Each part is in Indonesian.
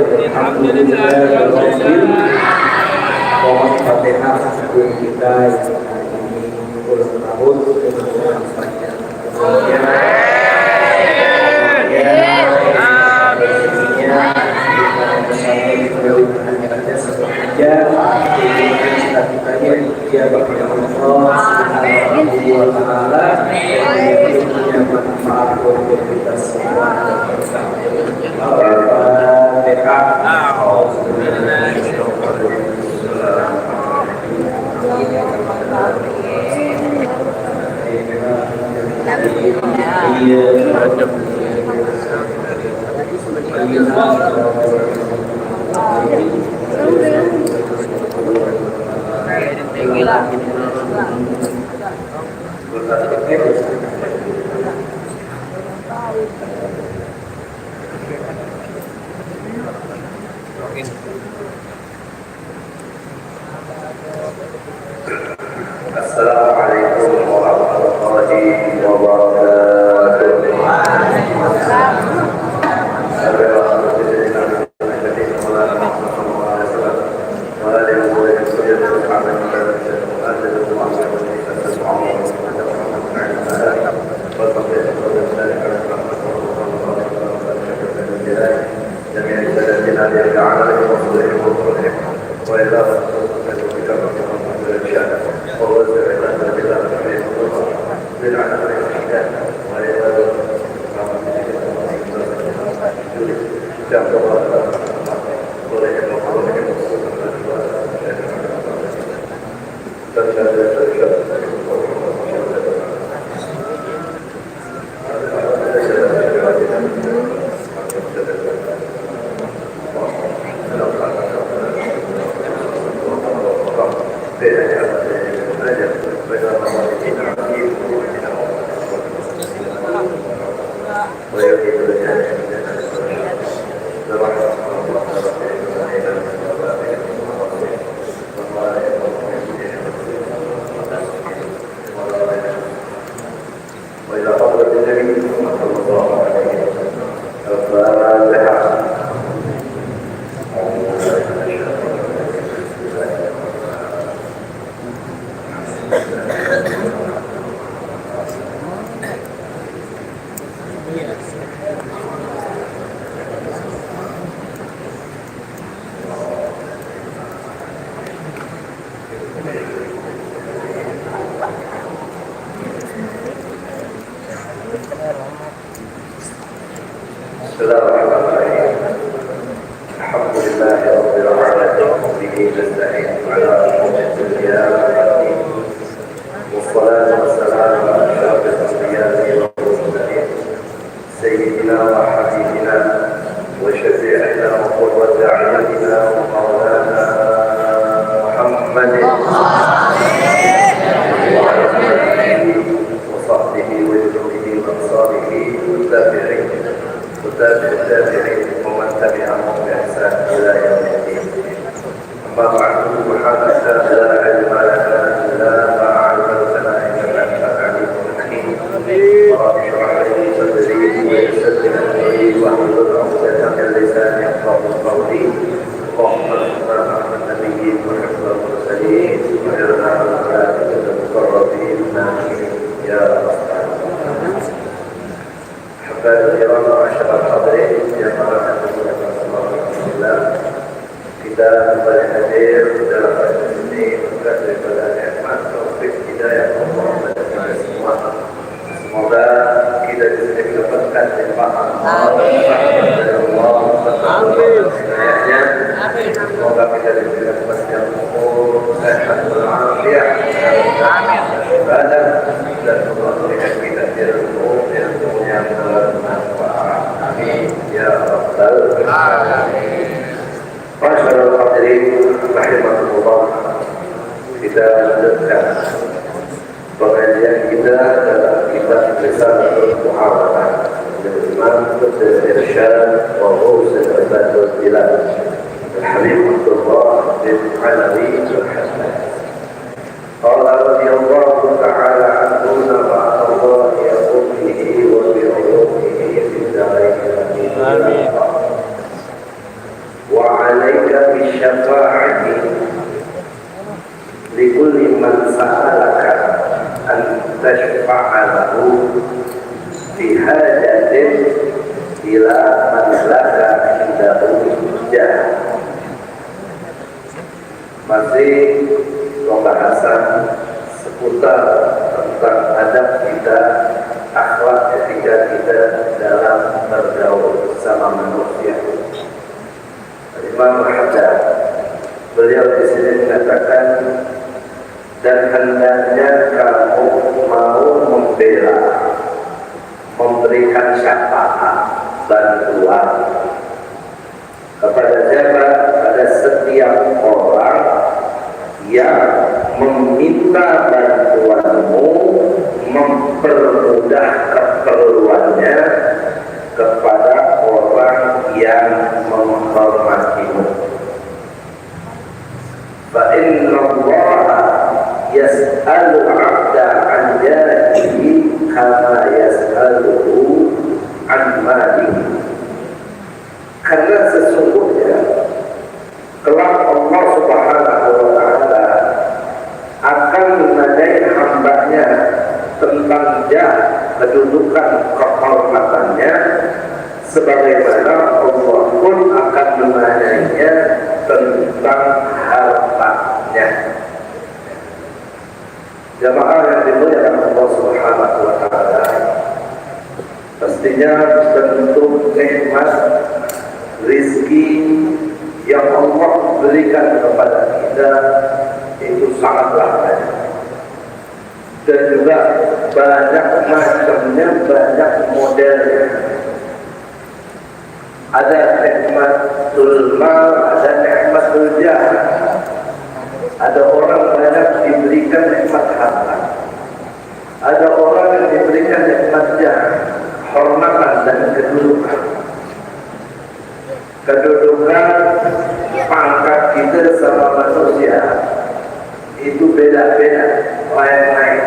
Alhamdulillah. Mohon Fatihah sebelum kita ini ulang tahun dengan saja. Assalamualaikum warahmatullahi syafa'ati likulli man sa'alaka an tashfa'a lahu fi hajatin ila man laka indahu hujjah. Masih pembahasan seputar tentang adab kita, akhlak ketika kita dalam bergaul bersama manusia. Imam Haddad beliau di sini mengatakan, dan hendaknya kamu mau membela, memberikan syafaat, bantuan kepada siapa? Pada setiap orang yang meminta bantuanmu, mempermudah keperluannya kepada orang yang menghormatimu. Fa inna Allah yas'alu 'abda 'an jarihi kama yas'aluhu 'an malihi. Karena sesungguhnya kelak Allah Subhanahu wa ta'ala akan menanyai hambanya tentang kedudukan kehormatannya, sebagaimana Allah pun akan menanyainya tentang hartanya. Jamaah yang dimuliakan Allah Subhanahu wa ta'ala, pastinya bentuk nikmat rizki yang Allah berikan kepada kita itu sangatlah banyak, dan juga banyak macamnya, banyak modelnya. Ada nikmatul mal, ada nikmatul jah. Ada orang banyak diberikan nikmat harta, ada orang yang diberikan nikmat jah, hormatan dan kedudukan. Kedudukan pangkat kita sama manusia itu beda-beda, lain-lain.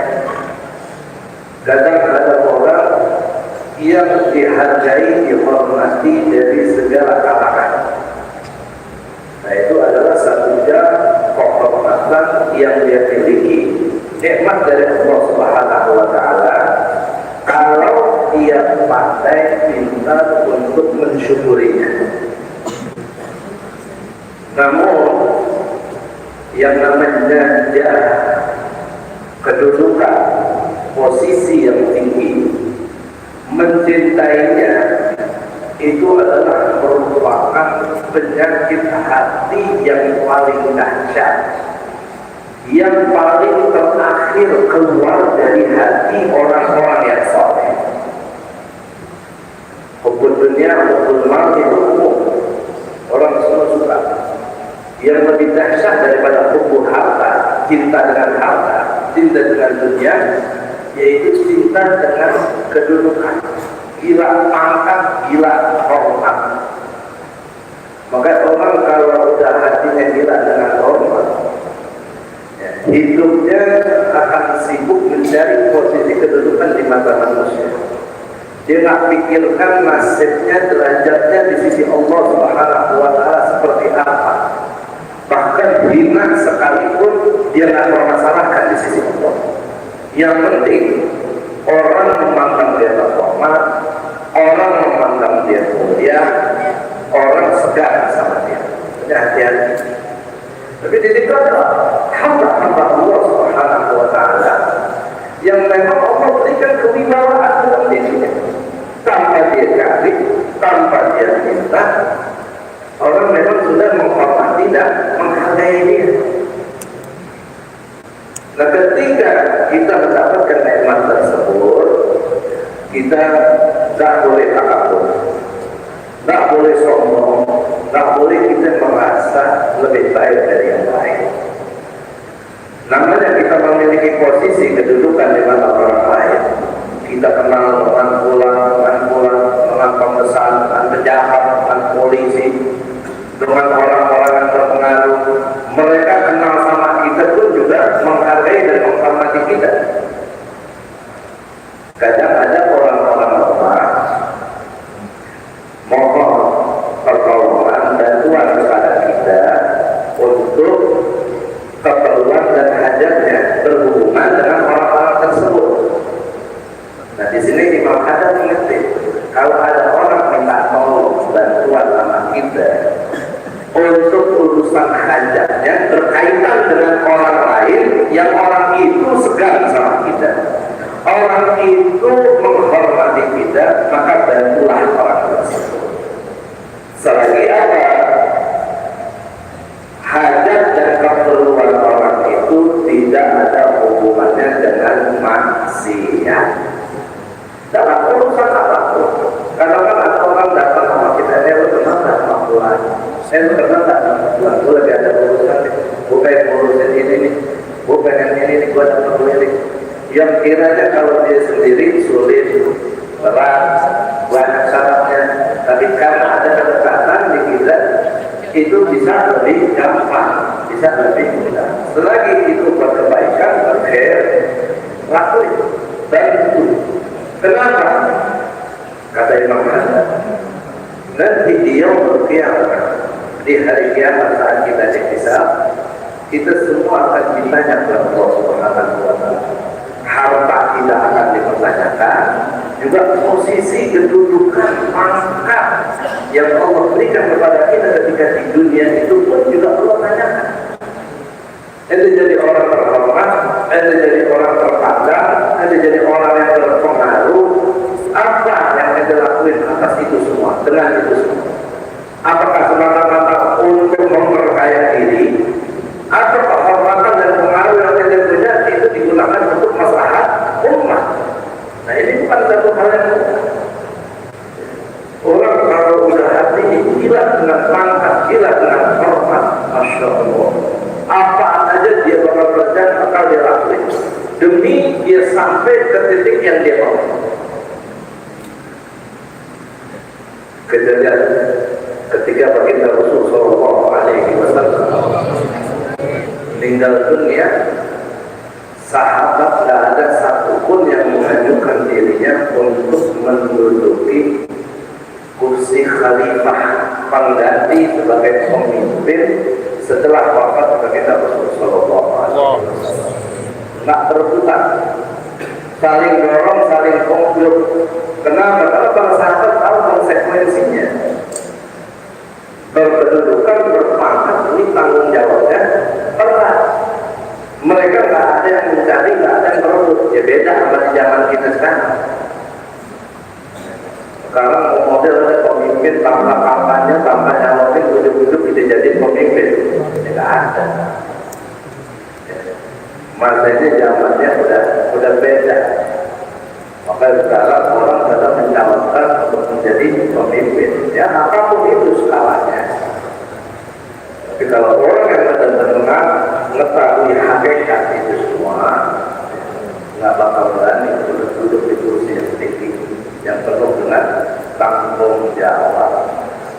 Kadang ada orang yang dihargai, dihormati dari segala kalangan. Nah, itu adalah satu kehormatan yang dia miliki, nikmat dari Allah Subhanahu wa ta'ala, kalau dia pandai pintar untuk mensyukurinya. Namun yang namanya kedudukan, posisi yang tinggi, mencintainya itu adalah merupakan penyakit hati yang paling dahsyat, yang paling terakhir keluar dari hati orang-orang yang saleh. Hubbud dunia, hubbul mal itu umum, orang semua suka. Yang lebih dahsyat daripada hubbul harta, cinta dengan harta, cinta dengan dunia, yaitu cinta dengan kedudukan, gila pangkat, gila hormat. Maka orang kalau udah hatinya gila dengan hormat, hidupnya akan sibuk mencari posisi kedudukan di mata manusia. Dia nggak pikirkan nasibnya, derajatnya di sisi Allah Subhanahu wa ta'ala seperti apa. Bahkan hina sekalipun dia nggak permasalahkan di sisi Allah. Yang penting orang memandang dia terhormat, orang memandang dia mulia, orang segan sama dia. Hati-hati. Tapi di situ adalah hamba-hamba Allah Subhanahu wa ta'ala yang memang Allah berikan kewibawaan dalam dirinya, tanpa dia cari, tanpa dia minta. Orang memang sudah menghormati dan menghargai dia. Nah, ketika kita mendapatkan nikmat tersebut, kita tak boleh takabur, tak boleh sombong, tak boleh kita merasa lebih baik dari yang lain. Namanya kita memiliki posisi kedudukan di mata orang lain. Kita kenal dengan dengan pembesan, dengan pejabat, dengan polisi, dengan orang-orang yang terpengaruh. Mereka kenal sama kita pun juga menghargai dan menghormati kita. Kadang ada orang-orang lemah mohon pertolongan, bantuan kepada kita, kita untuk urusan hajatnya berkaitan dengan orang lain yang orang itu segan sama kita, orang itu menghormati kita, maka bantulah orang tersebut. Selagi apa hajat dan keperluan orang itu tidak ada hubungannya dengan maksiat dalam urusan apapun. Kadang kan ada orang datang sama kita, lu kenal tak Tuhan? Lu kenal tak Tuhan? Gue lagi ada urusan nih, gue pengen urusin ini nih, gue pengen ini nih, gue dapat duit. Yang kiranya kalau dia sendiri sulit, berat, banyak syaratnya, tapi karena ada kedekatan di kita, itu bisa lebih gampang, bisa lebih mudah. Selagi itu berkebaikan, berkhair, lakuin, bantu. Kenapa? Kata Imam Hasan, nanti dia berkiamat, di hari kiamat saat kita dihisab, kita semua akan ditanya kepada Allah Subhanahu wa Ta'ala. Harta kita akan dipertanyakan, juga posisi kedudukan pangkat yang Allah berikan kepada kita ketika di dunia itu pun juga Allah tanyakan. Ente jadi orang terhormat, ente jadi orang terpandang, ente jadi orang yang berpengaruh. Apa yang ente lakuin atas itu semua, dengan itu semua? Apakah semata-mata untuk memperkaya diri, atau kehormatan dan pengaruh yang ente punya itu digunakan untuk maslahat umat? Nah, ini bukan satu hal yang mudah. Orang kalau udah hati ini gila dengan pangkat, gila dengan hormat, Masya Allah, apa aja dia bakal kerjakan, bakal dia lakuin demi dia sampai ke titik yang dia mau. Kejadian ketika baginda Rasul Sallallahu Alaihi Wasallam meninggal dunia, sahabat tidak ada satupun yang mengajukan dirinya untuk menduduki kursi khalifah pengganti sebagai pemimpin setelah wafat baginda Rasul Sallallahu Alaihi Wasallam. Nggak berebutan, saling dorong, saling konflik. Kenapa? Karena para sahabat tahu konsekuensinya. Berkedudukan, berpangkat, ini tanggung jawabnya berat. Mereka nggak ada yang mencari, nggak ada yang berebut. Ya beda sama di zaman kita sekarang. Sekarang model ada pemimpin tanpa kampanye, tanpa nyalonin, ujuk-ujuk tidak jadi pemimpin. Ya nggak ada. Masa ini zamannya udah beda. Maka sekarang orang sedang mencalonkan untuk menjadi pemimpin. Ya apapun itu skalanya. Tapi kalau orang yang benar-benar mengetahui hakikat itu semua, nggak bakal berani untuk duduk di kursi yang tinggi, yang penuh dengan tanggung jawab.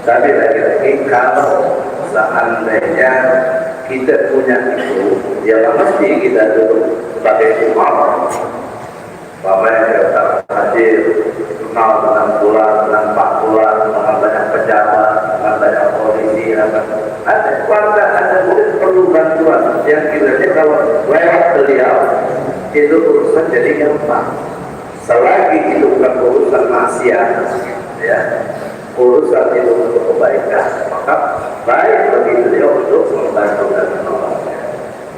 Tapi lagi-lagi kalau seandainya kita punya itu, ya mesti kita duduk sebagai imam. Bapaknya kita hadir, kenal dengan bulan, dengan Pak Bulan, dengan banyak pejabat, dengan banyak polisi, ada keluarga, ada mungkin perlu bantuan yang kiranya kalau lewat beliau itu urusan jadi gampang. Selagi itu bukan urusan maksiat, ya, urusan itu untuk kebaikan, maka baik bagi beliau untuk membantu dan menolongnya.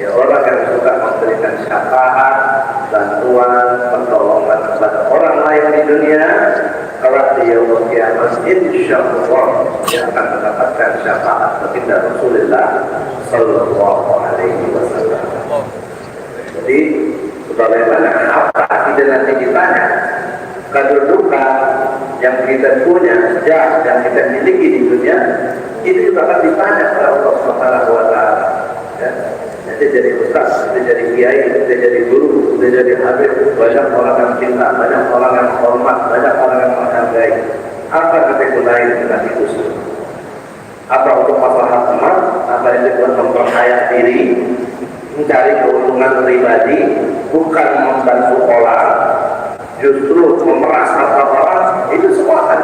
Ya, orang yang suka memberikan syafaat, bantuan, pertolongan kepada orang lain di dunia, kalau dia kiamat, insya Allah dia akan mendapatkan syafaat baginda Rasulullah Sallallahu Alaihi Wasallam. Jadi, bagaimana apa kita nanti ditanya kedudukan yang kita punya, yang kita miliki di dunia, itu juga akan ditanya kepada Allah Subhanahu Wa Taala. Kita jadi ustaz, kita jadi kiai, kita jadi guru, kita jadi habib. Banyak orang yang cinta, banyak orang yang hormat, banyak orang yang menghargai. Apa kita gunain dengan itu semua? Apa untuk masalah umat? Apa itu buat memperkaya diri, mencari keuntungan pribadi, bukan membantu orang, justru memeras harta orang? Itu semua kan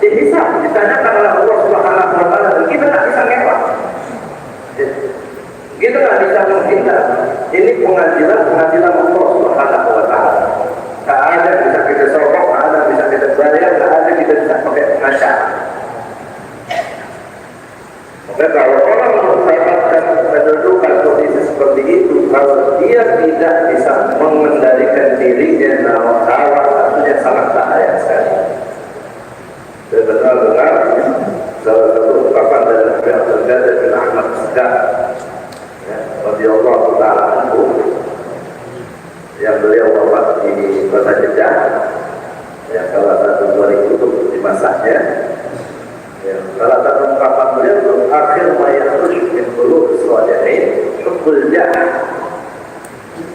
dihisab, ditanyakan oleh Allah Subhanahu Wa Taala. Kita nggak bisa ngelak. Kita nggak bisa menghindar. Ini pengadilan Allah Subhanahu Wa Taala. Tak ada bisa kita sokok, tak ada bisa kita bayar, tak ada kita bisa pakai pengacara. Maka kalau orang mendapatkan kedudukan posisi seperti itu, kalau dia tidak bisa mengendalikan dirinya dalam dakwah, artinya sangat bahaya sekali. Saya benar-benar salah satu ungkapan dari Nabi Abdul Qadir bin Ahmad As-Sagaf, ya, radhiyallahu ta'ala anhu, yang beliau wafat di Kota Jeddah, yang salah satu dari kutub di masanya. Ya, salah satu ungkapan beliau itu akhir mayakhruj min qulubi shalihin hubbul jah.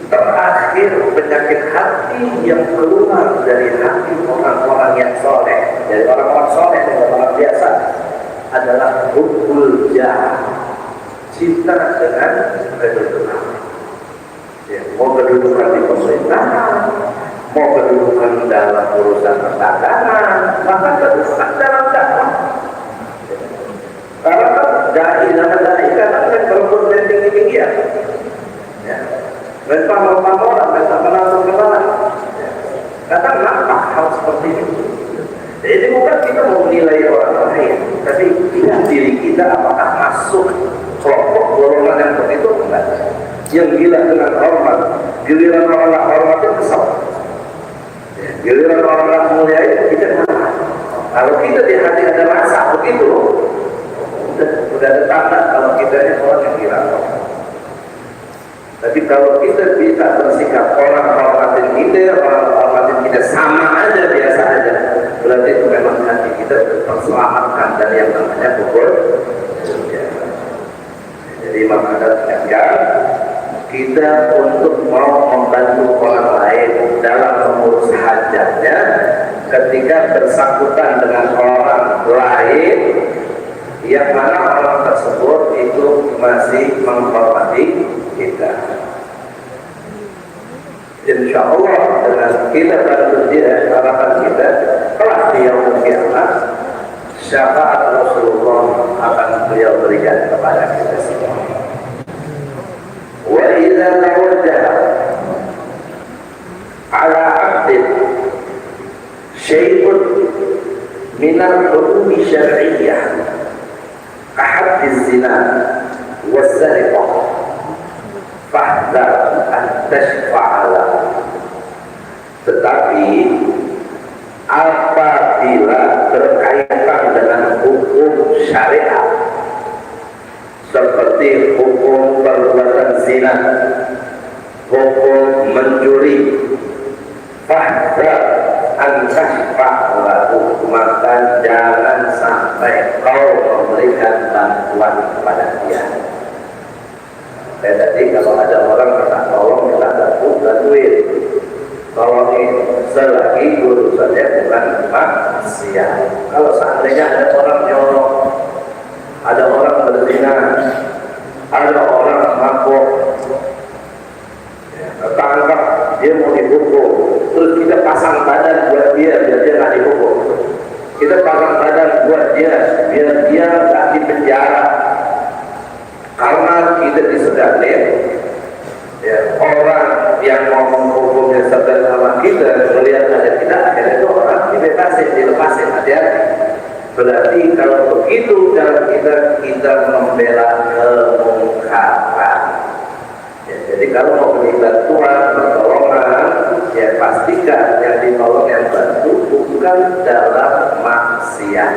Terakhir penyakit hati yang keluar dari hati orang-orang yang soleh, dari orang-orang soleh dan orang biasa, adalah hubbul jah, cinta dengan kedudukan. Ya, mau kedudukan di pemerintahan, mau kedudukan dalam urusan perdagangan, bahkan kedudukan dalam dakwah. Karena kan dai karena kan berebut dan tinggi-tinggian, ya, mental orang, mental kenalan, ya. Kadang nampak hal seperti itu. Jadi bukan kita mau menilai orang lain, tapi diri kita apakah masuk kelompok golongan yang seperti itu enggak? Yang gila dengan hormat, giliran orang hormat itu kesal, ya, giliran orang mulia itu kita marah. Kalau kita di hati ada rasa begitu, udah ada tanda kalau kita ini orang yang gila. Tapi kalau kita bisa bersikap orang hormatin kita sama aja, biasa aja, berarti itu memang hati kita terselamatkan dari yang namanya pukul. Ya. Jadi maka tegaskan kita untuk mau membantu orang lain dalam mengurus hajatnya, ketika bersangkutan dengan orang lain yang mana orang tersebut itu masih menghormati kita. Insya Allah dengan kita bantu dia, harapan kita telah di yaumul kiamat syafaat Rasulullah akan beliau berikan kepada kita semua. Wa idza tawajjaha ala 'abdin syai'un min al-hukmi syar'iyyah كحد الزنا والسرقة فاحذر أن تشفع له. Tetapi apabila berkaitan dengan hukum syariat seperti hukum perbuatan zina, hukum mencuri, fahdar antashfa' lahu, maka jangan sampai kau memberikan bantuan kepada dia. Tadi kalau ada orang minta tolong, minta bantuin, tolongin selagi urusannya bukan maksiat. Kalau seandainya ada orang nyolong, ada orang berzina, ada orang mabuk, ketangkap, dia mau dihukum, terus kita pasang badan buat dia biar dia nggak dihukum, kita pasang badan buat dia biar dia nggak dipenjara, karena kita disedarin, ya, orang yang mau menghukumnya sedang sama kita melihat ada kita, akhirnya itu orang dilepasin, hati-hati. Berarti kalau begitu cara kita membela kemungkaran. Ya, jadi kalau mau beri bantuan, pertolongan, ya pastikan yang ditolong yang bantu bukan dalam maksiat.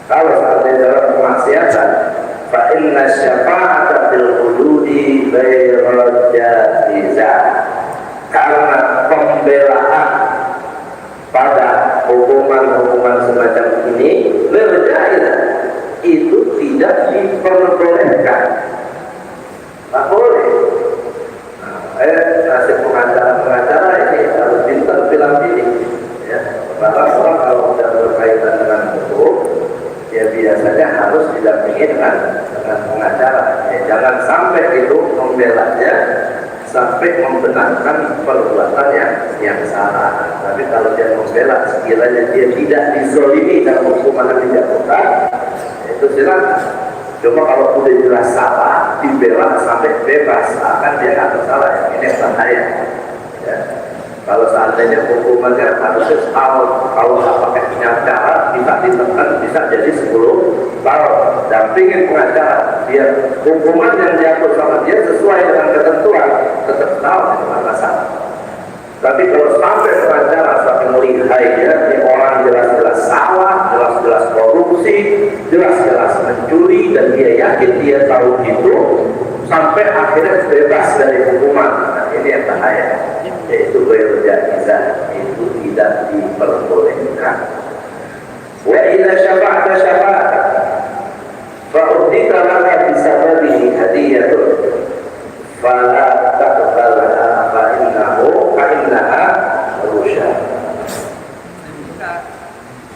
Kalau seandainya dalam kemaksiatan, fa inna syafa'ata fil hududi ghairu jaizah. Karena pembelaan pada hukuman-hukuman semacam ini berjaizah, itu tidak diperbolehkan. Tak boleh. Nasib pengacara ini harus pintar bilang ini, ya. Bahwa orang kalau sudah berkaitan dengan hukum, ya biasanya harus didampingi dengan pengacara. Ya, jangan sampai itu membelanya sampai membenarkan perbuatan yang salah. Tapi kalau dia membela sekiranya dia tidak dizolimi dalam hukuman yang dijatuhkan, itu silakan. Cuma kalau sudah jelas salah, dibela sampai bebas, akan dia nggak bersalah. Ini bahaya. Ya. Kalau seandainya hukumannya harusnya setahun, kalau nggak pakai pengacara bisa ditekan, bisa jadi 10 Kalau dampingin pengacara, dia hukuman yang diatur sama dia sesuai dengan ketentuan, tetap tahu dengan masalah. Tapi kalau sampai pengacara sampai melihai dia, ini orang jelas-jelas salah, jelas-jelas korupsi, jelas-jelas mencuri, dan dia yakin dia tahu itu, sampai akhirnya bebas dari hukuman. Nah, ini yang bahaya, yaitu berjahizah, itu tidak diperbolehkan. Wa idza syafa'ta syafa'ta fa'udika laka bisababihi hadiyatun fala taqbalha fa'innaha rusyad.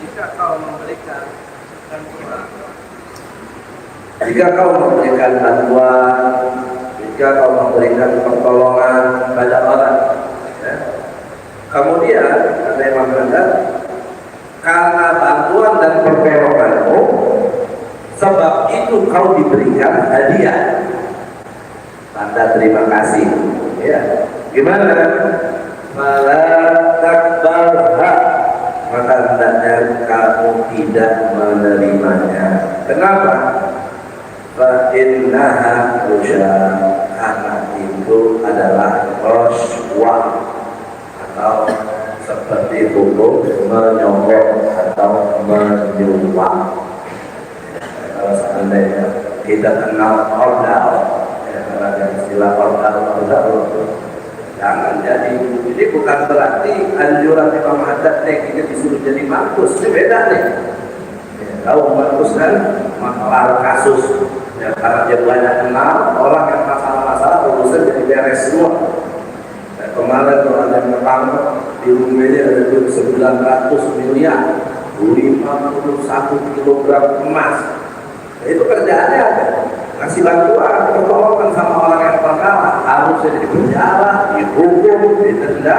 Jika kau memberikan bantuan, jika kau memberikan bantuan, jika kau memberikan pertolongan pada orang, ya, kemudian ada yang mengatakan karena bantuan dan pertolonganmu, sebab itu kau diberikan hadiah, tanda terima kasih. Ya, gimana? Malah takbalha, maka hendaknya kamu tidak menerimanya. Kenapa? Fa innaha rusyad, karena itu adalah rashwah atau seperti hukum menyogok atau menyuap. Kalau seandainya kita kenal ordal, ya, ada istilah ordal, jangan jadi. Ini bukan berarti anjuran Imam Haddad ini disuruh jadi markus, ini beda nih. Ya, kalau markus kan maklar kasus, ya, karena dia banyak kenal orang yang masalah-masalah urusan jadi beres semua. Kemarin kalau ada yang ketangkep di rumahnya ada 900 miliar, 51 kilogram emas. Nah, itu kerjaannya ada, ngasih bantuan, pertolongan sama orang yang perkara, harusnya di penjara, dihukum, didenda,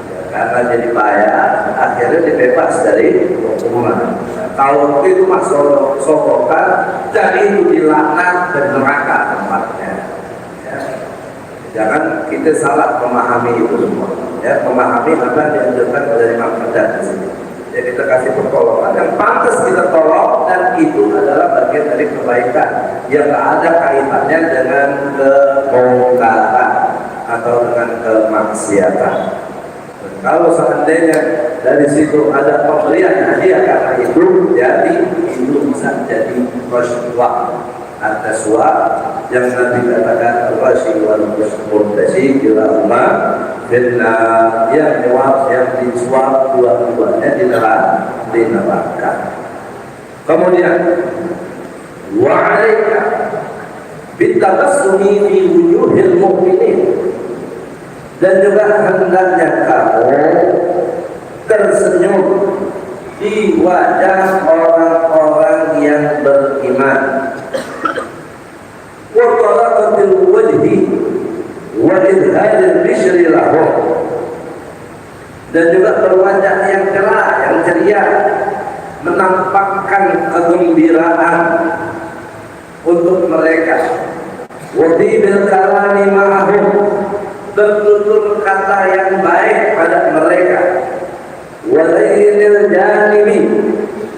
ya, karena jadi bayar, akhirnya dibebas dari hukuman. Nah, kalau itu mas sokokan, jadi itu dilaknat dan neraka tempatnya. Jangan kita salah memahami itu semua. Ya, memahami apa yang dianjurkan oleh Imam Haddad di sini. Ya, kita kasih pertolongan yang pantas kita tolong, dan itu adalah bagian dari kebaikan yang tak ada kaitannya dengan kemungkaran atau dengan kemaksiatan. Dan kalau seandainya dari situ ada pemberian hadiah karena itu, jadi itu bisa jadi rashwah. At-taswa yang Nabi katakan al-rashi wal murtasi kilahuma binna, yang jawab yang disuap dua-duanya di neraka. Kemudian wa 'alaika bitabassumi fi wujuhil mu'minin, dan juga hendaknya kamu tersenyum di wajah orang-orang yang beriman. Wa talaqatil wajhi wa idhalil bishri lahum, dan juga berwajah yang cerah, yang ceria, menampakkan kegembiraan untuk mereka. Wa bil kalami ma'ahum, bertutur kata yang baik pada mereka. Wa lainil janibi,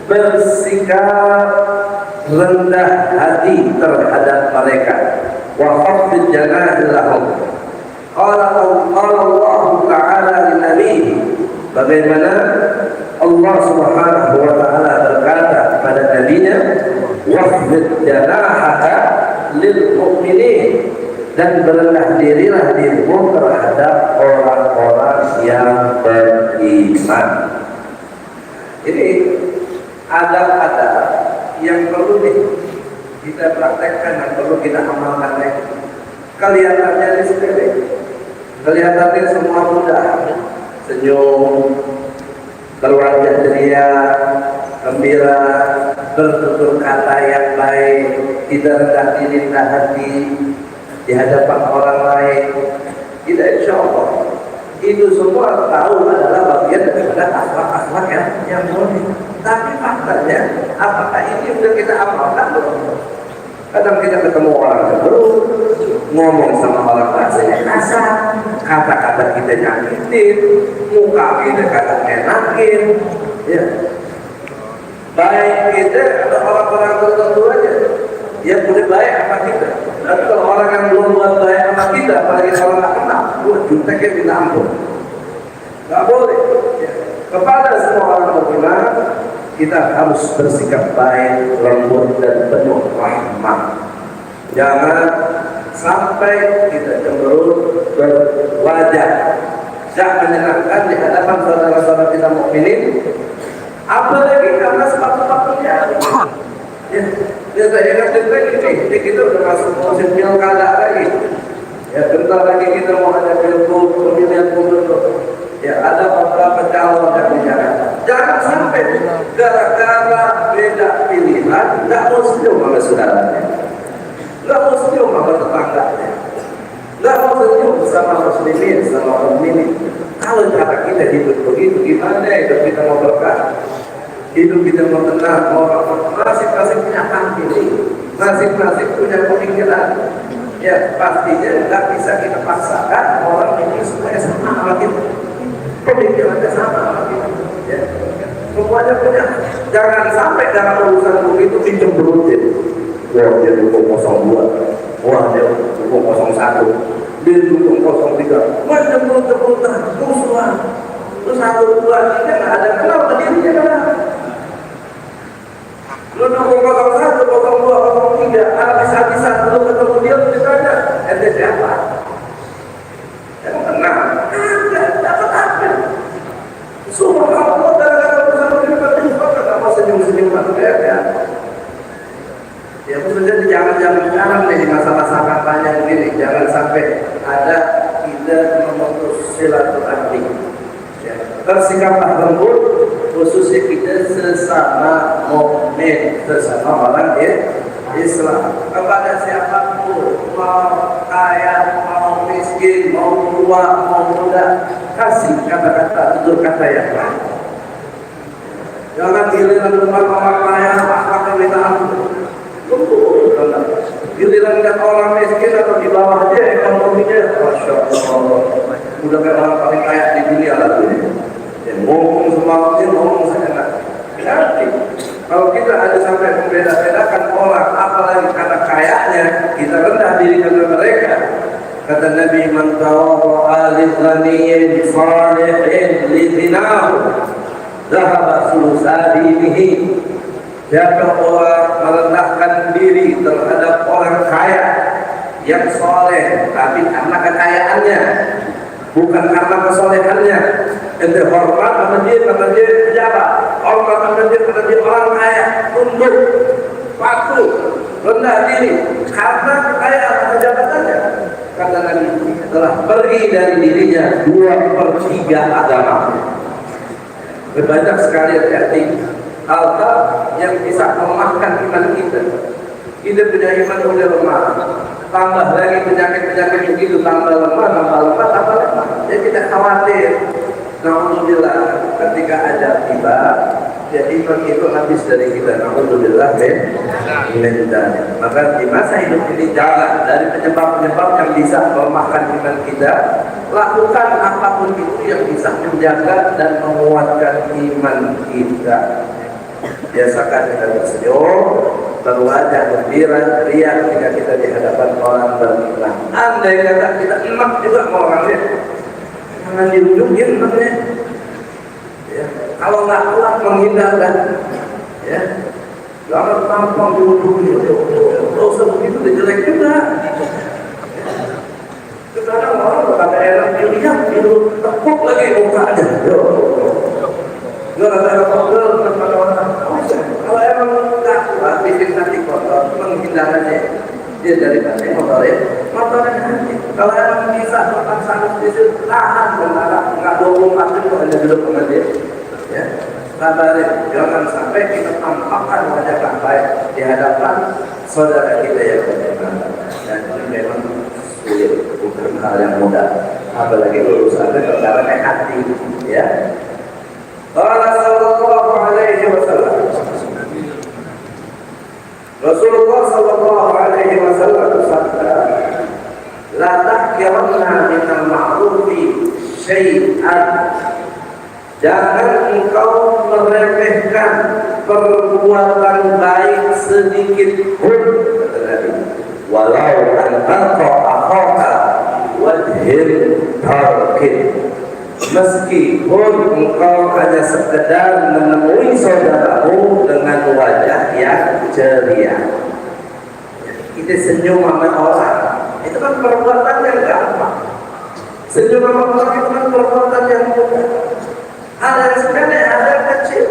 bersikap rendah hati terhadap mereka. Wa khafid janahi lahum. Qala Allah Ta'ala li nabihi, bagaimana Allah Subhanahu wa Ta'ala berkata kepada nabinya, wafid janahaka lil mu'minin, dan berendah dirilah dirimu terhadap orang-orang yang beriman. Ini adab-adab yang perlu kita praktekkan dan perlu kita amalkan lagi. Kelihatannya sepele, kelihatannya semua mudah, senyum, berwajah ceria, gembira, bertutur kata yang baik, tidak rendah diri, rendah hati di hadapan orang lain. Tidak, insya Allah itu semua tahu adalah bagian daripada akhlak-akhlak yang mulia. Tapi faktanya, apakah ini sudah kita amalkan belum? Kadang kita ketemu orang terus, ngomong sama orang bahasanya kasar, kata-kata kita nyakitin, muka kita kata enakin, ya. Baik kita ada orang-orang kita, apalagi kalau nggak kenal, juteknya minta ampun. Nggak boleh. Ya. Kepada semua orang beriman, kita harus bersikap baik, lembut dan penuh rahmat. Jangan sampai kita cemberut berwajah tidak menyenangkan di hadapan saudara-saudara kita mukminin, apalagi karena sepatu-sepatunya. Ya saya ingat ini kita udah masuk musim pilkada lagi. Ya bentar lagi kita mau ada pilgub pemilihan gubernur. Ya ada beberapa calon yang bicara. Jangan sampai gara-gara beda pilihan nggak mau senyum sama saudaranya, nggak mau senyum sama tetangganya, nggak mau senyum sama muslimin, sama mukminin. Kalau cara kita hidup begitu, gimana hidup kita mau berkah? Hidup kita mau tenang, mau masing-masing punya hati, masing-masing punya pemikiran. Ya pastinya nggak bisa kita paksakan orang ini supaya sama sama kita, pemikirannya sama sama kita. Ya. Semuanya punya. Jangan sampai dalam urusan begitu dicemberutin. Wah dia dukung 02, wah dia dukung 01, dia dukung 03. Mencemberut-cemberutan, musuhan. Terus 1, 2, 3 nggak ada kenal ke dirinya kan? Lu dukung 01, 02, 03, habis-habisan lu ketemu dia ditanya, ente siapa? Yang tenang, ada, dapat apa? Semua kamu gara-gara bersama kita nggak mau senyum-senyum ya. Ya khususnya jangan sekarang nih di masa-masa kampanye begini, jangan sampai ada tidak memutus silaturahmi. Ya, bersikaplah lembut, khususnya kita sesama mukmin, sesama orang Islam. Kepada siapapun, mau kaya, mau miskin, mau tua, mau muda, kasih kata-kata, tutur kata yang baik. Jangan giliran rumah orang kaya, akhlaknya minta ampun. Giliran lihat orang miskin atau di bawah dia ekonominya, masya Allah, udah kayak orang paling kaya di dunia lah ini. Ya, ngomong semangatnya, ngomong seenak. Nanti kalau kita ada sampai membeda-bedakan orang, apalagi karena kayanya, kita rendah diri dengan mereka. Kata Nabi, man tawadda'a lil-ghaniyyin salihin li-ghinahu dhahaba sulusa dinihi. Siapa orang merendahkan diri terhadap orang kaya yang soleh, tapi karena kekayaannya, bukan karena kesolehannya. Ente hormat karena dia pejabat, hormat karena dia orang kaya, tunduk, patuh, rendah diri karena kekayaan kejabatannya. Kata Nabi telah pergi dari dirinya 2/3 agama. Banyak sekali hati hal-hal yang bisa melemahkan iman kita. Kita punya iman udah lemah, tambah lagi penyakit-penyakit begitu, tambah lemah. Jadi kita khawatir. Alhamdulillah ketika ada tiba, ya iman itu habis dari kita. Alhamdulillah maka di masa hidup ini jangan dari penyebab-penyebab yang bisa melemahkan iman kita, lakukan apapun itu yang bisa menjaga dan menguatkan iman kita. Biasakan kita bersenyum, berwajah gembira, riang ketika kita di hadapan orang beriman. Andai kata kita enak juga sama orangnya, jangan diujungin namanya. Ya, kalau nggak kuat menghindarkan, ya, jangan tampang diujungin. Dosa begitu jelek juga. Sekarang orang berkata enak dilihat, itu tepuk lagi mukanya. Gara-gara kotor kepada orang. Kalau emang nggak kuat, bikin hati kotor, menghindarkannya. Dia dari hati motornya hati. Kalau emang bisa makan sangat disitu, tahan benar, nggak 24 jam hanya duduk sama dia. Ya, sabarin, jangan sampai kita tampakkan wajah yang baik di hadapan saudara kita yang beriman. Dan ini memang sulit, bukan hal yang mudah. Apalagi urusannya perkara kayak hati, ya. Qala sallallahu alaihi wasallam. Rasulullah sallallahu alaihi wasallam bersabda, "La tahqiranna minal ma'rufi syai'an." Jangan engkau meremehkan perbuatan baik sedikit pun, kata Nabi. Walau an talqa akhaka meskipun engkau hanya sekedar menemui saudaramu dengan wajah yang ceria. Kita senyum sama orang, itu kan perbuatan yang gampang. Senyum sama orang itu kan perbuatan yang mudah. Ada yang sepele, ada yang kecil.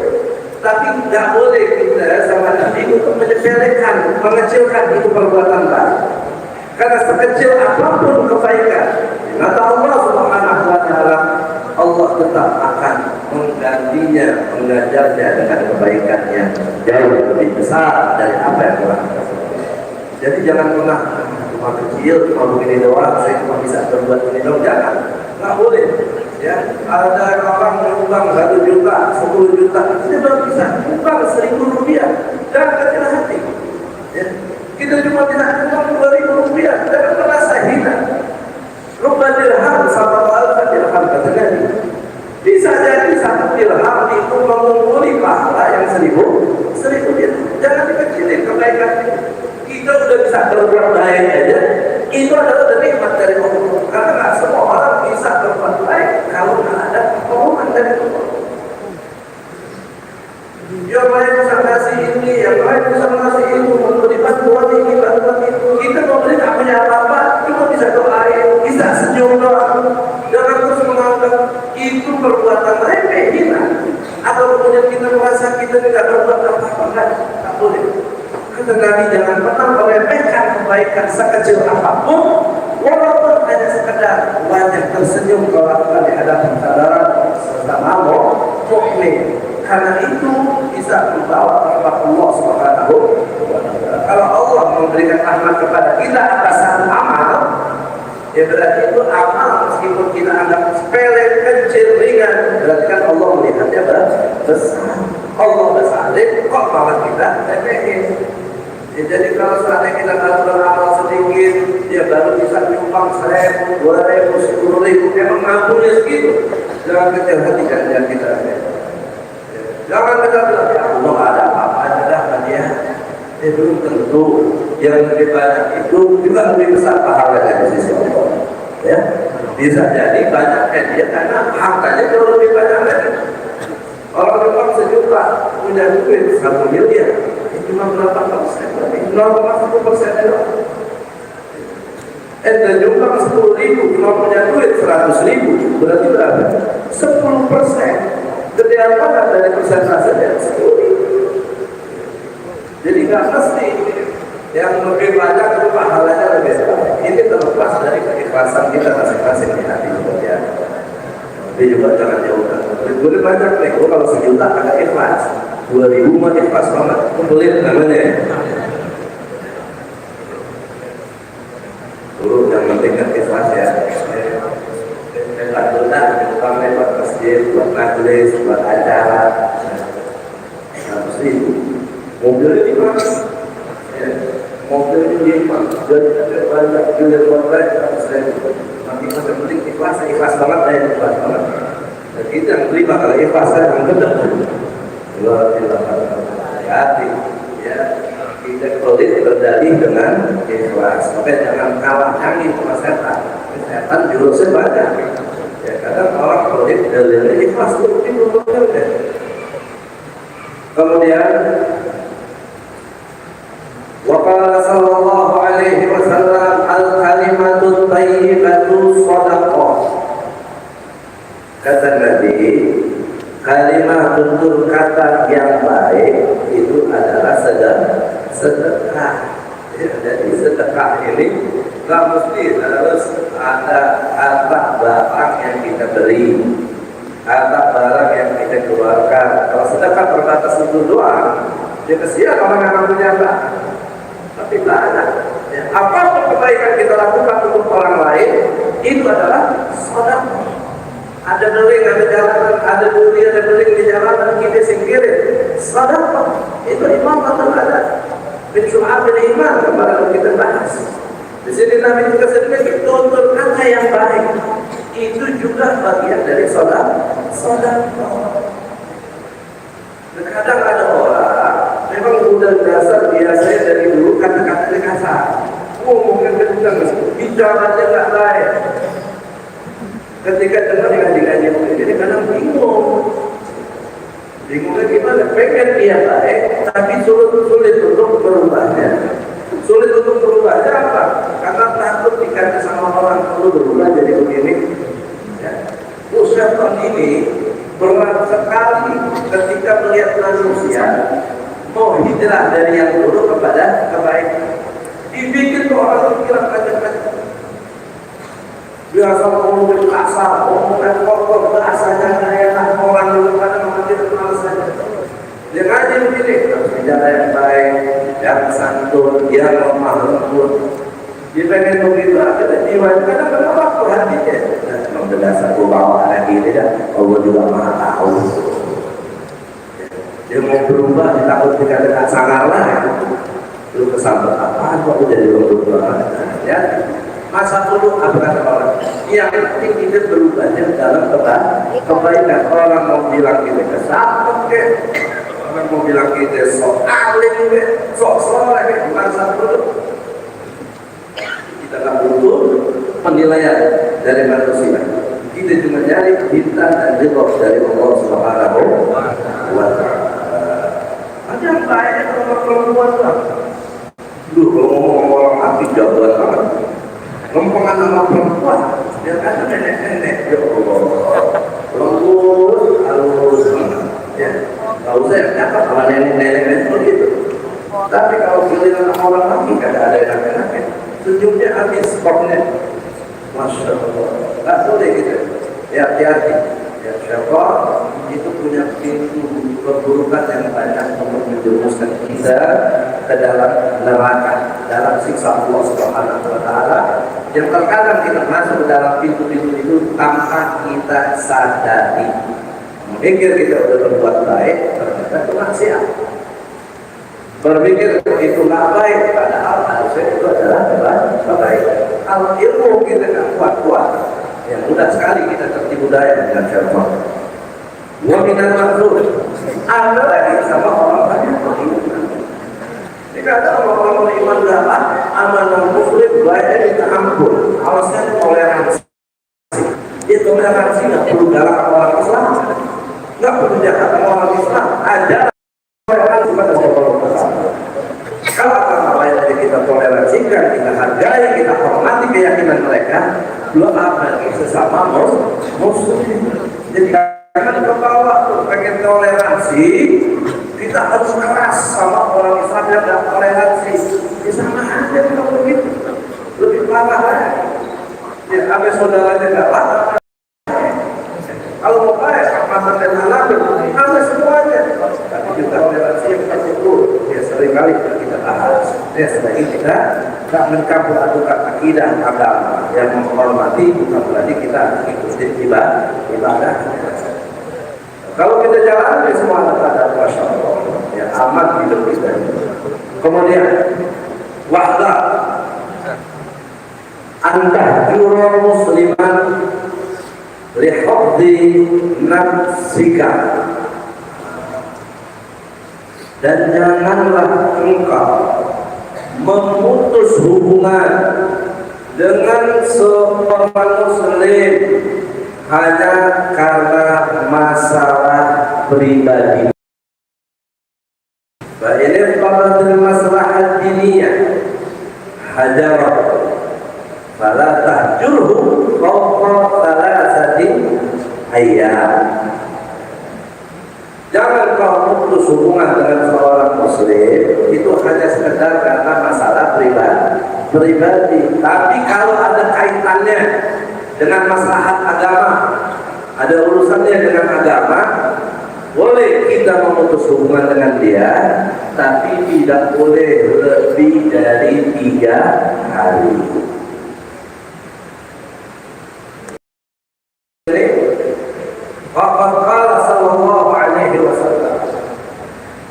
Tapi tidak boleh kita sama Nabi untuk menyepelekan, mengecilkan itu perbuatan baik. Karena sekecil apapun kebaikan, kata Allah Subhanahu wa Ta'ala, Allah tetap akan menggantinya, mengajarnya dengan kebaikan yang jauh lebih besar dari apa yang telah kita sebutkan. Jadi jangan pernah cuma kecil, cuma begini doang, saya cuma bisa berbuat ini doang, jangan, nggak boleh. Ya, ada orang menyumbang 1 juta, 10 juta, kita baru bisa nyumbang 1.000 rupiah, jangan kecil hati. Ya. Kita cuma bisa nyumbang 2.000 rupiah, jangan merasa hina. Rubba dirham sama alfa dirham, kata Nabi. Bisa jadi 1 dirham itu mengumpuli pahala yang 1.000 dirham. Jangan dikecilin kebaikan itu. Kita sudah bisa berbuat baik aja, itu adalah nikmat dari Allah. Karena nggak semua orang bisa berbuat baik kalau nggak ada pertolongan dari Allah. Yang lain bisa ngasih ini, yang lain bisa ngasih itu, memberi bantuan ini, bantuan itu. Kita memberi tak punya apa-apa, cuma bisa doain, bisa senyum doang. Jangan terus menganggap itu perbuatan remeh, hina. Atau kemudian kita merasa kita tidak berbuat apa-apa, tak boleh. Kata Nabi, jangan pernah meremehkan kebaikan sekecil apapun, walaupun hanya sekedar wajah tersenyum kau lakukan di hadapan saudara sesama mukmin. Karena itu bisa membawa rahmat Allah Subhanahu wa Ta'ala. Kalau Allah memberikan rahmat kepada kita atas satu amal, ya berarti itu amal meskipun kita anggap sepele, kecil, ringan, berarti kan Allah melihatnya besar. Allah besar, kok malah kita remehin. Ya, jadi kalau seandainya kita melakukan amal sedikit, ya baru bisa nyumbang 1.000, 2.000, 10.000, emang mampunya segitu. Jangan kecil hati jangan kita. Jangan kita bilang, ya Allah ada apa-apa dah hadiah. Belum tentu yang lebih banyak itu juga lebih besar pahalanya di sisi Allah. Ya, bisa jadi banyak hadiah karena hartanya jauh lebih banyak lagi. Orang memang 1 juta punya duit 1 miliar. Cuma berapa persen? 0,1% doang. Dan juga 10.000 cuma punya duit 100.000, berarti berapa? 10%. Gedean banget dari persentasenya 10.000. Jadi nggak mesti yang lebih banyak itu pahalanya lebih banyak. Ini terlepas dari keikhlasan kita masing-masing di hati ya. Tapi juga jangan jauhkan. Duit banyak nih, kalau 1 juta agak ikhlas. 2.000 mah ikhlas banget, pelit namanya. Dulu yang penting kan ikhlas ya. Lewat doa, bukan lewat masjid, buat majelis, buat acara. 100.000. Mobilnya di mana? Mobilnya di mana? Dan banyak juga buat mereka 100.000. Nanti yang penting ikhlas banget, ikhlas banget. Dan kita yang terima kalau ikhlas yang gede. Luar biasa hati ya, kita pelit berdalih dengan ikhlas. Maka jangan kalah canggih sama setan. Setan jurusnya banyak ya, kadang orang pelit dalilnya ikhlas itu belum ya. Kemudian waqala sallallahu alaihi wasallam al-kalimatut thayyibatu shadaqah. Kata Nabi, kalimat tutur kata yang baik itu adalah sedekah. Ya, jadi sedekah ini nggak mesti harus ada harta barang yang kita beri, harta barang yang kita keluarkan. Kalau sedekah terbatas itu doang, ya kesian orang yang punya harta. Tapi banyak. Ya, apapun kebaikan kita lakukan untuk orang lain itu adalah sedekah. Ada beling, ada jalanan, ada bumi, ada beling di jalanan, kita singkirin. Sedekah itu imam atau ada bin Syu'ab bin Iman kemarin kita bahas. Di sini Nabi juga sedikit tutur kata yang baik. Itu juga bagian dari sedekah. Kadang ada orang memang udah dasar biasanya dari dulu kata-kata kasar. Ngomongnya kencang, bicaranya nggak baik. Ketika dengar ngaji-ngaji begini kadang bingungnya gimana? Pengen dia baik tapi sulit untuk berubahnya. Sulit untuk berubahnya apa? Karena takut dikata sama orang perlu berubah jadi begini ya. Syaitan ini berat sekali ketika melihat manusia mau hijrah dari yang buruk kepada kebaikan. Dibikin orang pikiran macam-macam. Biasa ngomongin kasar, ngomongin kotor, bahasanya nggak enak, orang dulu kadang makin malas saja. Dia ngaji begini, harus bicara yang baik, yang santun, yang lemah lembut. Dia pengen begitu, akhirnya jiwa kadang-kadang waktu hatinya. Nah, memang berdasar bawa anak ini dah, Allah juga maha tahu. Dia mau berubah, ditakut dekat-dekat sangar lah. Lu kesambet apaan kok udah dirubah ya. Masa dulu apa kata orang? Yang penting kita berubahnya dalam kebaikan. Orang mau bilang kita kesambet ke, orang mau bilang kita sok alim ke, sok soleh, masa dulu kita tak butuh penilaian dari manusia. Kita cuma nyari bintang dan ridho dari Allah Subhanahu wa Ta'ala. Ada yang baik kalau perempuan lah. Kalau ngomong orang hati jagoan banget. Lompongan nama perempuan, dia kata nenek-nenek, ya Allah, lembut, halus, ya. Tahu saya dapat sama nenek-nenek begitu. Tapi kalau giliran orang lagi, kadang ada yang enak-enak, senyumnya habis spotnya, masya Allah. Tak boleh gitu. Ya hati-hati. Ya syaitan itu punya pintu keburukan yang banyak untuk menjerumuskan kita ke dalam neraka, dalam siksa Allah Subhanahu wa Ta'ala. Yang terkadang kita masuk ke dalam pintu-pintu itu tanpa kita sadari. Berpikir kita sudah berbuat baik, ternyata itu maksiat. Berpikir itu nggak baik, padahal harusnya itu adalah kebaikan. Kalau ilmu kita nggak kuat-kuat, yang mudah sekali kita tertipu daya dengan syaitan. Waminal makhluk, ada lagi sama orang banyak beriman. Jika ada orang-orang beriman dapat amanah muslim baiknya kita ampun, alasnya toleransi. Dia toleransi nggak perlu galak sama orang Islam, nggak perlu jahat sama orang Islam. Ada toleransi pada orang Islam. Kalau orang lain aja kita toleransikan, kita hargai, kita hormati keyakinan mereka, belum apalagi sesama muslim. Jadi jangan ke bawah tuh pengen toleransi, kita harus keras sama orang Islam yang tidak toleransi. Ya sama aja kalau begitu, lebih parah lagi. Ya sampai saudaranya nggak parah. Kalau mau baik, masa dan anak sampai semuanya. Tapi juga toleransi yang itu ya seringkali kita bahas. Ya sebaiknya kita tak mencampur adukan akidah agama yang menghormati, bukan berarti kita ikuti ibadah. Kalau kita jalan di semua ada Masya Allah, ya aman hidup kita. Kemudian wahda anda jurul musliman lihafdi nafsika, dan janganlah engkau memutus hubungan dengan seorang muslim hanya karena masalah pribadi. Ini pada masalah diniyah hajarah, fala tahjurhu fawqa thalathati ayyam. Jangan kau putus hubungan dengan seorang muslim itu hanya sekedar karena masalah pribadi. Tapi kalau ada kaitannya dengan maslahat agama, ada urusannya dengan agama, boleh kita memutus hubungan dengan dia, tapi tidak boleh lebih dari 3 hari. Faqad qala sallallahu alaihi wasallam,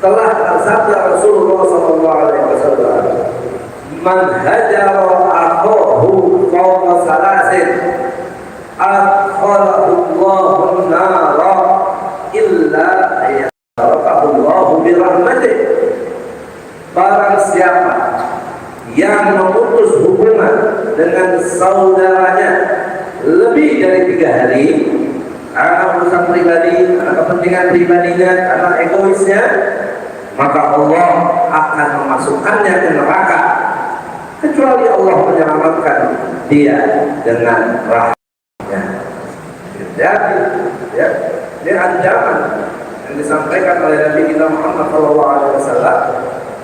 telah bersabda Rasulullah sallallahu alaihi wasallam, man hajara akhahu fawqa salasin adkhalahu Allahu an-nara illa ayyarakahu Allahu bi rahmatih. Barang siapa yang memutus hubungan dengan saudaranya lebih dari 3 hari karena urusan pribadi, karena kepentingan pribadinya, karena egoisnya, maka Allah akan memasukkannya ke neraka kecuali Allah menyelamatkan dia dengan rahmatnya. Jadi, ya, ini ancaman yang disampaikan oleh Nabi kita Muhammad SAW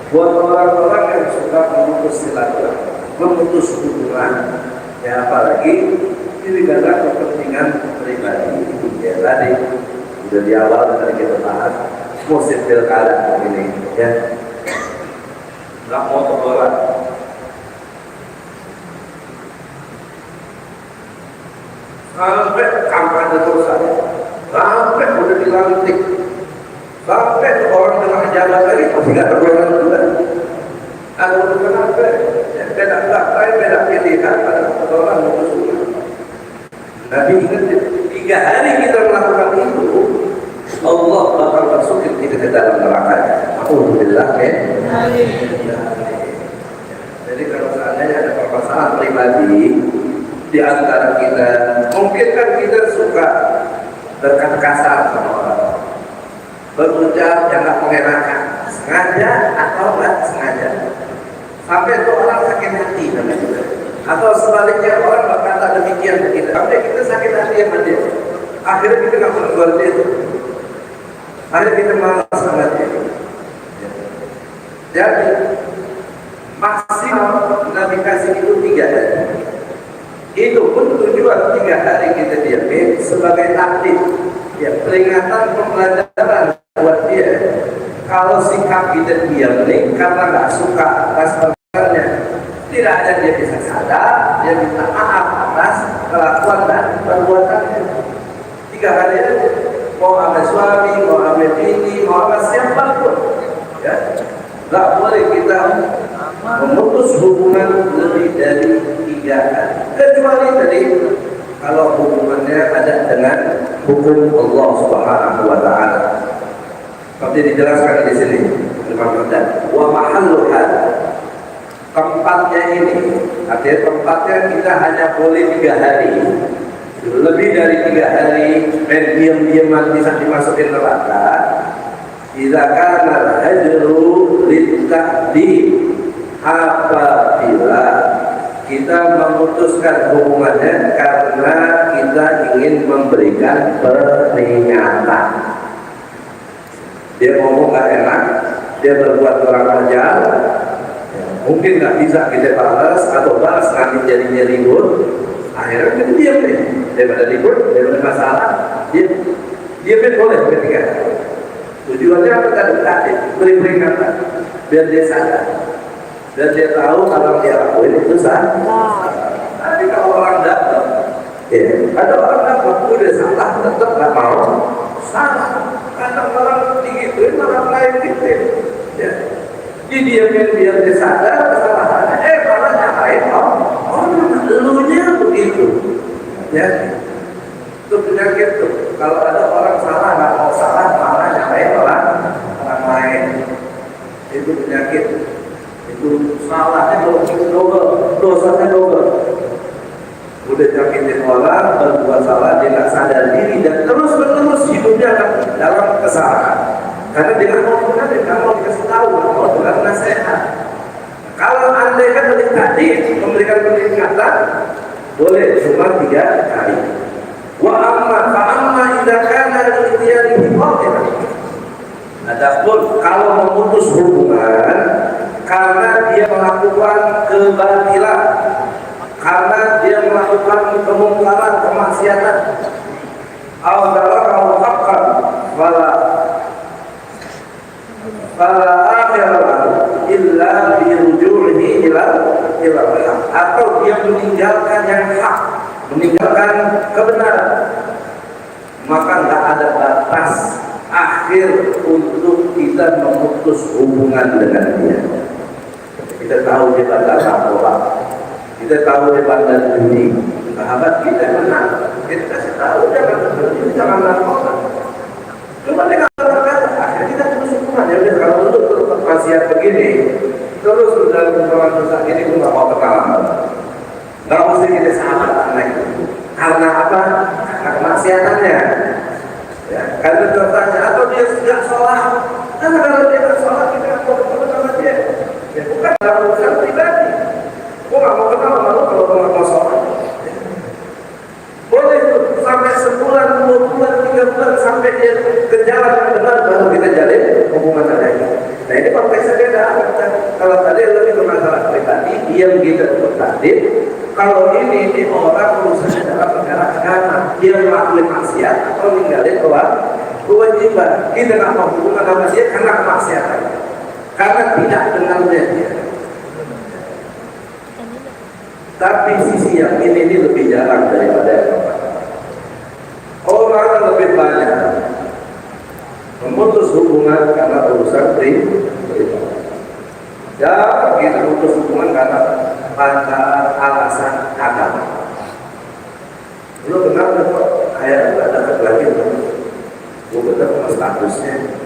buat orang-orang yang suka memutus silaturahmi, memutus hubungan, ya apalagi ini karena kepentingan pribadi. Ya tadi sudah di awal tadi kita bahas musim pilkada ini, ya nggak mau tolak. Sampai kampanye terus aja, sampai udah dilantik, sampai orang dengan jabat lagi masih nggak tergolong juga. Ada kenapa? Ya, beda partai, beda pilihan, ada orang musuh. Nabi ingat 3 hari kita melakukan itu, Allah bakal masukin kita ke dalam neraka. Alhamdulillah, ya. Jadi kalau seandainya ada permasalahan pribadi di antara kita, mungkin kan kita suka berkata kasar sama orang, berucap yang nggak mengenakan, sengaja atau nggak sengaja, sampai itu orang sakit hati sama kita. Atau sebaliknya orang berkata demikian ke kita, sampai kita sakit hati sama dia. Akhirnya kita nggak menegur dia, akhirnya kita malas sama dia. Jadi maksimal Nabi kasih itu 3 hari. Itu pun tujuan 3 hari kita diamin sebagai taktik, ya peringatan pembelajaran buat dia. Kalau sikap kita diamin karena nggak suka atas perbuatannya, tidak ada dia bisa sadar, dia minta maaf atas kelakuan dan perbuatannya. 3 hari aja, mau sama suami, mau sama bini, mau sama siapapun, ya nggak boleh kita memutus hubungan lebih dari 3 hari. Kecuali tadi kalau hubungannya ada dengan hukum Allah Subhanahu wa taala. Seperti dijelaskan di sini, wa mahalluha, tempatnya ini, artinya tempatnya kita hanya boleh 3 hari. Lebih dari 3 hari main diam-diaman bisa dimasukin neraka. Idza kana al-hajru lit-ta'dib, apabila kita memutuskan hubungannya karena kita ingin memberikan peringatan. Dia ngomong gak enak, dia berbuat kurang ajar, ya, mungkin gak bisa kita balas atau balas nanti jadinya ribut. Akhirnya kita diam deh, daripada ribut, daripada masalah, dia boleh ketika tujuannya apa tadi? Beri peringatan biar dia sadar. Dan dia tahu kalau dia lakuin itu salah. Tapi kalau orang datang, ya, ada orang datang udah salah, tetap nggak mau salah. Karena orang digituin orang lain gitu, ya. Didiamin biar dia sadar kesalahannya. Malah nyalain elunya begitu, ya. Itu penyakit tuh. Kalau ada orang salah nggak mau salah, malah nyalain orang lain. Itu penyakit. Itu salahnya double, dosanya double. Udah nyakitin orang, berbuat salah, dia nggak sadar diri dan terus-menerus hidupnya dalam kesalahan. Karena dia nggak mau benar, dia nggak mau dikasih tahu, nggak mau dengar nasihat. Kalau andai kan dari tadi memberikan peringatan, boleh cuma 3 hari. Wa amma idza kana al-ikhtiyari biqatil. Adapun kalau memutus hubungan karena dia melakukan kebatilan, karena dia melakukan kemungkaran, kemaksiatan, al-darara haqqan fala akhirah illa biruju'ihi ila haq, atau dia meninggalkan yang hak, meninggalkan kebenaran, maka tidak ada batas akhir untuk kita memutus hubungan dengan dia. Kita tahu dia bandar narkoba, kita tahu dia bandar judi, sahabat kita benar, kita kasih tahu jangan seperti jangan narkoba. Cuma dia nggak berkata, akhirnya kita putus hubungan. Ya udah, kalau untuk terus maksiat begini, terus dalam perbuatan dosa ini, gue nggak mau kenal, nggak mesti kita sahabat naik. Karena apa? Karena kemaksiatannya. Ya, karena bertanya atau dia tidak sholat. Karena kalau dia tidak sholat kita nggak mau ketemu sama dia. Ya, bukan dalam urusan pribadi. Gua nggak mau kenal sama lu kalau gua nggak mau sholat. Boleh itu sampai sebulan, 2 bulan, 3 bulan sampai dia ke jalan yang benar baru kita jalin hubungan lagi. Nah ini konteksnya beda. Kalau tadi lebih ke masalah pribadi, dia begitu tadi. Kalau ini orang urusan dalam perkara agama, dia melakukan maksiat atau ninggalin kewajiban. Kita nggak mau hubungan sama dia karena kemaksiatan, karena tidak dengannya dia. Tapi sisi yang ini lebih jarang daripada yang lain. Orang lebih banyak memutus hubungan karena urusan pribadi. Ya, kita putus hubungan karena pada alasan agama. Lu kenapa kok kayak nggak dapat lagi? Gue bener sama statusnya.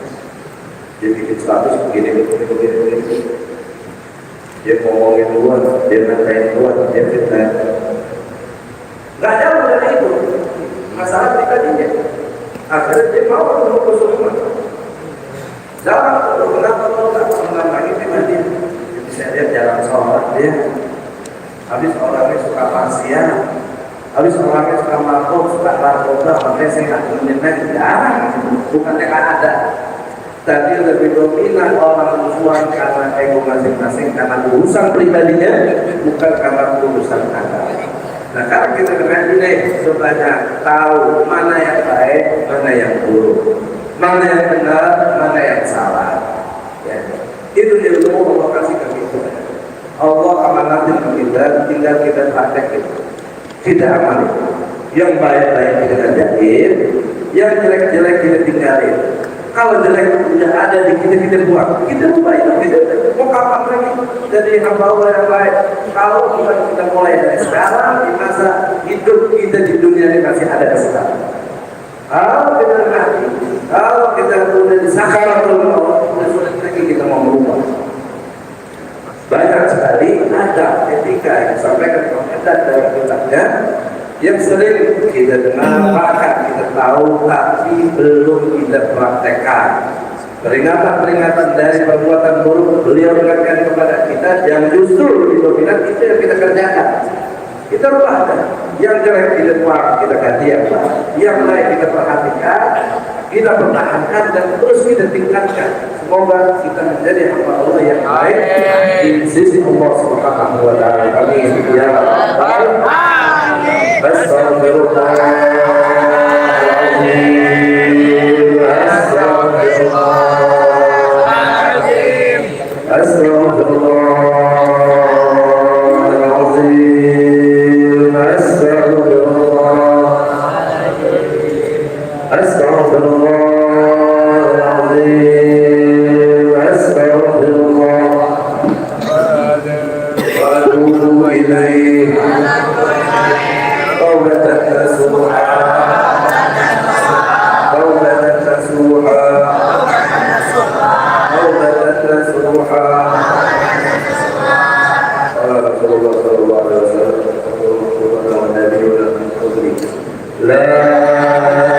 Dia bikin status begini. Dia ngomongin luar, dia ngatain luar, dia fitnah. Nggak jauh dari itu. Masalah pribadinya. Akhirnya dia mau memutus hubungan. Jangan kenapa lo nggak mengambil pribadi? Saya lihat jarang sholat dia. Habis orangnya suka maksiat, habis orangnya suka mabuk, suka narkoba, makanya saya nggak temenin jarang. Bukannya nggak ada. Tapi lebih dominan orang musuhan karena ego masing-masing, karena urusan pribadinya, bukan karena urusan agama. Nah, kalau kita dengan ini supaya tahu mana yang baik, mana yang buruk, mana yang benar, mana yang salah. Ya. Itu ilmu Allah kasih ke kita. Allah amanatin ke kita, tinggal kita praktek itu. Kita amali. Yang baik-baik kita kerjain, yang jelek-jelek kita tinggalin. Kalau jelek sudah ada di kita buang. Kita ubah itu. Mau kapan lagi jadi hamba Allah yang baik? Kalau kita mulai dari sekarang, di masa hidup kita di dunia ini masih ada kesempatan. Kalau kita mati, kalau kita sudah di sakaratul maut, sudah lagi kita mau berubah. Banyak sekali ada etika yang disampaikan komentar dari kitabnya yang sering kita dengar, bahkan kita tahu tapi belum kita praktekkan. Peringatan-peringatan dari perbuatan buruk beliau ingatkan kepada kita yang justru dominan itu yang kita kerjakan. Kita rubahkan. Yang jelek kita buang, kita ganti yang baik. Yang lain kita perhatikan, kita pertahankan dan terus kita tingkatkan. Semoga kita menjadi hamba Allah yang baik di sisi Allah Subhanahu wa taala. Amin ya rabbal alamin. Astagfirullahaladzim. Astagfirullahaladzim. Astagfirullahaladzim. Astagfirullahaladzim. Astagfirullahaladzim. Astagfirullah. Wa atubu ilaih. Taubatan nasuha. Taubatan nasuha. Taubatan nasuha. Rasulullah sallallahu alaihi wasallam. La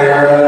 ilaha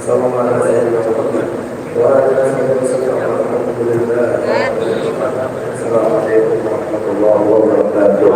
sallallahu alaihi wasallam wa ala alihi wasallam. Alhamdulillah. Assalamualaikum warahmatullahi wabarakatuh.